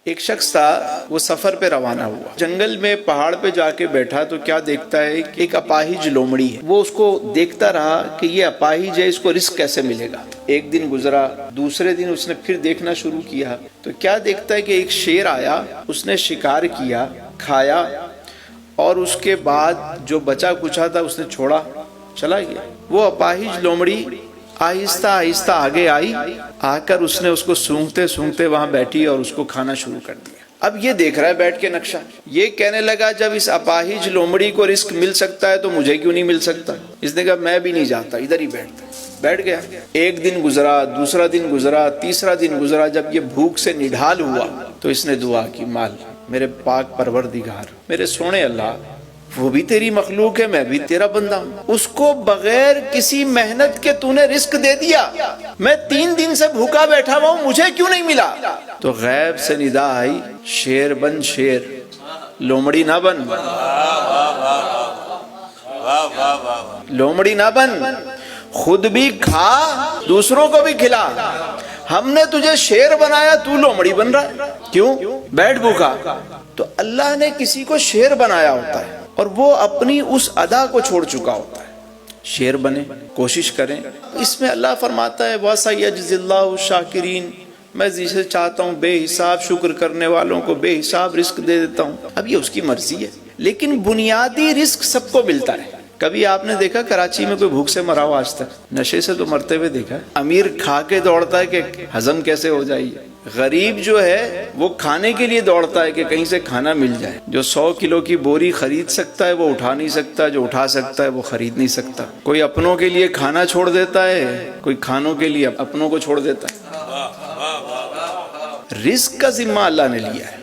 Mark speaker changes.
Speaker 1: ایک شخص تھا، وہ سفر پہ روانہ ہوا، جنگل میں پہاڑ پہ جا کے بیٹھا تو کیا دیکھتا ہے کہ ایک اپاہج لومڑی ہے۔ وہ اس کو دیکھتا رہا کہ یہ اپاہج ہے، اس کو رزق کیسے ملے گا۔ ایک دن گزرا، دوسرے دن اس نے پھر دیکھنا شروع کیا تو کیا دیکھتا ہے کہ ایک شیر آیا، اس نے شکار کیا، کھایا، اور اس کے بعد جو بچا کچھا تھا اس نے چھوڑا، چلا گیا۔ وہ اپاہج لومڑی آہستہ آہستہ آگے آئی، آ کر اس نے اس کو سونگتے سونگتے وہاں بیٹھی اور اس کو کھانا شروع کر دیا۔ اب یہ دیکھ رہا ہے بیٹھ کے نقشہ، یہ کہنے لگا جب اس اپاہج لومڑی کو رزق مل سکتا ہے تو مجھے کیوں نہیں مل سکتا۔ اس نے کہا میں بھی نہیں جاتا، ادھر ہی بیٹھ گیا۔ ایک دن گزرا، دوسرا دن گزرا، تیسرا دن گزرا، جب یہ بھوک سے نڈھال ہوا تو اس نے دعا کی، مال میرے پاک پروردگار، میرے سونے اللہ، وہ بھی تیری مخلوق ہے، میں بھی تیرا بندہ ہوں، اس کو بغیر کسی محنت کے تو نے رزق دے دیا، میں 3 دن سے بھوکا بیٹھا ہوا ہوں، مجھے کیوں نہیں ملا۔ تو غیب سے ندا آئی، شیر بن شیر، لومڑی نہ بن، لومڑی نہ بن، خود بھی کھا، دوسروں کو بھی کھلا۔ ہم نے تجھے شیر بنایا، تو لومڑی بن رہا ہے، کیوں؟ بیٹھ بھوکا۔ تو اللہ نے کسی کو شیر بنایا ہوتا ہے اور وہ اپنی اس ادا کو چھوڑ چکا ہوتا ہے۔ شیر بنے، کوشش کریں۔ اس میں اللہ فرماتا ہے وَسَيَجْزِي اللَّهُ الشَّاكِرِينَ، میں جسے چاہتا ہوں بے حساب شکر کرنے والوں کو بے حساب رزق دے دیتا ہوں۔ اب یہ اس کی مرضی ہے، لیکن بنیادی رزق سب کو ملتا ہے۔ کبھی آپ نے دیکھا کراچی میں کوئی بھوک سے مرا ہو آج تک؟ نشے سے تو مرتے ہوئے دیکھا ہے۔ امیر کھا کے دوڑتا ہے کہ ہضم کیسے ہو جائے، غریب جو ہے وہ کھانے کے لیے دوڑتا ہے کہ کہیں سے کھانا مل جائے۔ جو 100 کلو کی بوری خرید سکتا ہے وہ اٹھا نہیں سکتا، جو اٹھا سکتا ہے وہ خرید نہیں سکتا۔ کوئی اپنوں کے لیے کھانا چھوڑ دیتا ہے، کوئی کھانوں کے لیے اپنوں کو چھوڑ دیتا ہے۔ رزق کا ذمہ اللہ نے لیا ہے۔